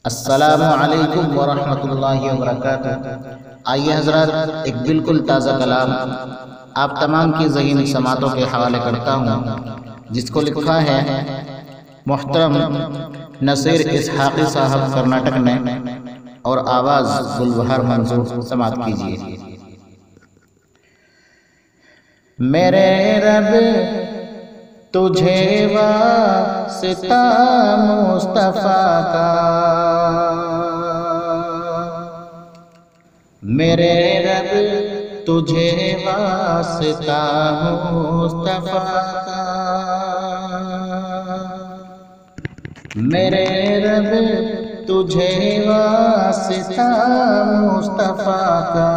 السلام علیکم ورحمۃ اللہ وبرکاتہ۔ آئیے حضرات، ایک بالکل تازہ کلام آپ تمام کی ذہنی سماعتوں کے حوالے کرتا ہوں، جس کو لکھا ہے محترم نصیر اسحاقی صاحب کرناٹک نے، اور آواز گلبہار منظور۔ سماعت کیجیے۔ میرے رب تجھے واسطہ مصطفیٰ کا، میرے رب تجھے واسطہ مصطفیٰ کا، میرے رب تجھے واسطہ مصطفیٰ کا،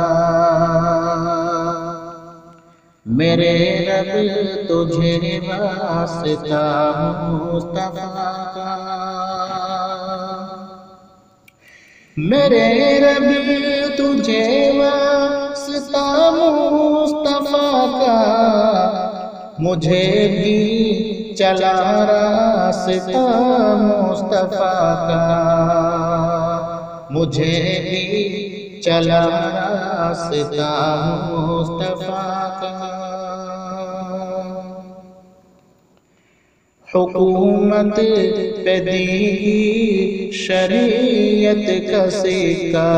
میرے رب تجھے واسطہ مصطفیٰ کا، میرے رب تجھے واسطہ مصطفیٰ کا، مجھے بھی چلا راستہ مصطفیٰ کا، مجھے بھی چلا راستہ مصطفیٰ کا، حکومت پہ دی شریعت کا سکہ،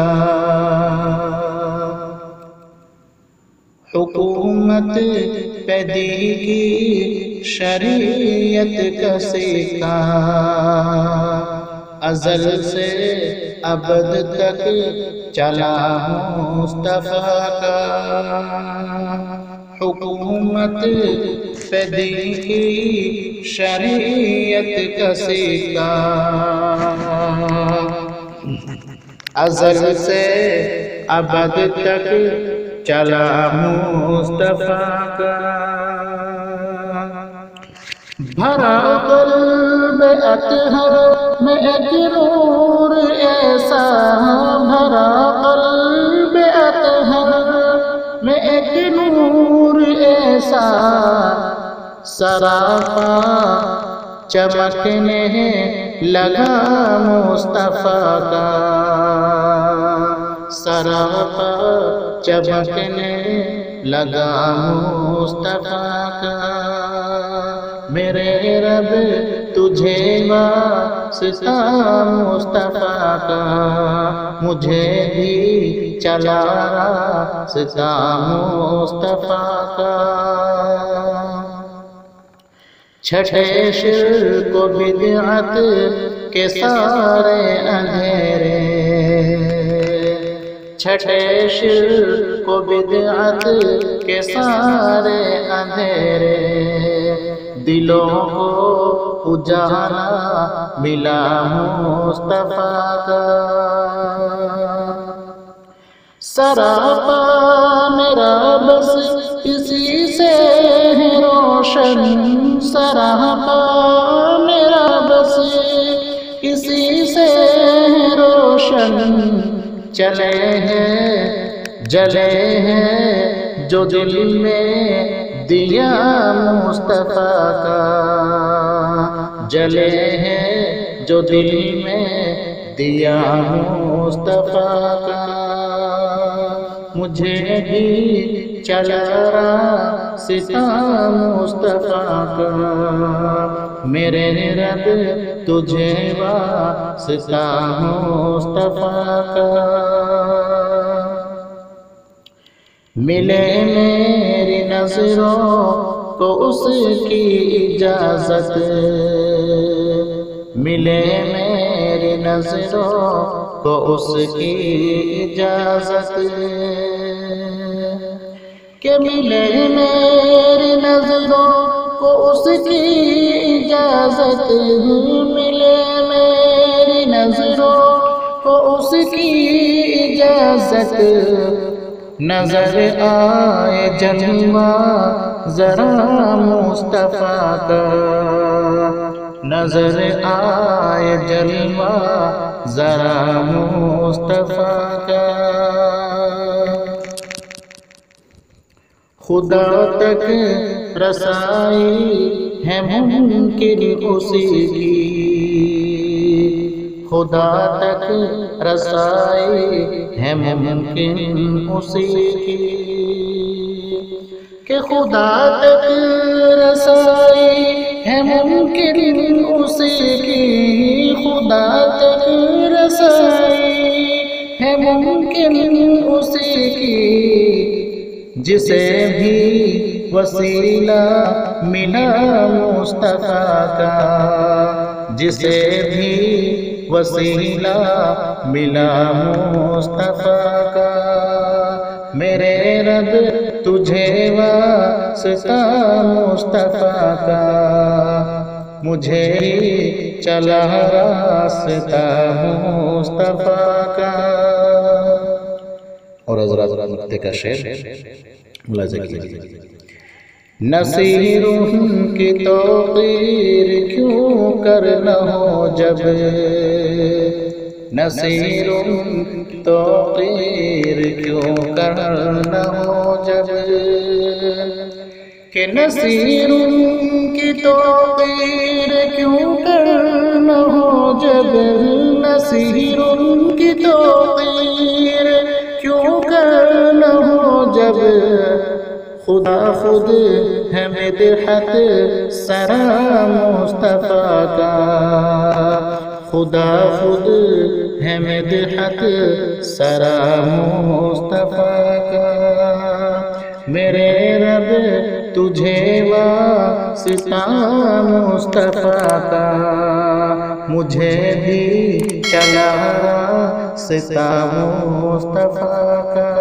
حکومت پہ دی شریعت کا سکہ، ازل سے ابد تک چلا مصطفیٰ کا، حکومت پہ دی شریعت کا سکہ، ازل سے ابد تک چلا مصطفیٰ کا، بھرا قلب اطہر میں ایک نور ایسا، بھرا قلب اطہر میں ایک نور ایسا، سراپا چمکنے لگا مصطفیٰ کا، سراپا چمکنے لگا مصطفیٰ کا، میرے رب تجھے واسطہ مصطفیٰ کا، مجھے بھی چلا راستہ مصطفیٰ کا، چھٹے شرک و بدعت کے سارے اندھیرے، چھٹے شرک و بدعت کے سارے اندھیرے، دلوں کو اجالا ملا مصطفیٰ کا، سراپا میرا بس اسی سے ہے روشن، سراپا میرا بس اسی سے ہے روشن، چلے ہیں جلے ہیں جو دل میں دیا مصطفیٰ کا، جلے ہیں جو دل میں دیا مصطفیٰ کا، مجھے بھی چلا راستہ مصطفیٰ کا، میرے رب تجھے واسطہ مصطفیٰ کا، ملے میری نظروں کو اس کی اجازت، ملے میری نظروں کو اس کی اجازت، کہ ملے میری نظروں کو اس کی اجازت، ملے میری نظروں کو اس کی اجازت، نظر آئے جلوہ ذرا مصطفیٰ کا، نظر آئے جلوہ ذرا مصطفیٰ کا، خدا تک رسائی ہے ممکن اسی کی، خدا تک رسائی ہے ممکن اسی کی، کہ خدا تک رسائی ہے ممکن اسی کی، خدا تک رسائی ہے ممکن اسی کی، جسے بھی وسیلہ ملا مصطفیٰ کا، جسے بھی وسیلہ ملا مصطفیٰ کا، میرے رب تجھے واسطہ مصطفیٰ کا، مجھے چلا راستہ مصطفیٰ کا۔ اور حضرات نقطے کا شعر ملاحظہ کیجیے، نصیر کی توقیر کیوں کرنا ہو جب، نصیر کی توقیر کیوں کرنا ہو جب، کہ نصیر کی توقیر کیوں کرنا ہو جب، نصیر کی توقیر کیوں کرنا ہو جب، خدا خود ہے مدحت سرا مصطفیٰ کا، خدا خود ہے مدحت سرا مصطفیٰ کا، میرے رب تجھے واسطہ مصطفیٰ کا، مجھے بھی چلا راستہ مصطفیٰ کا۔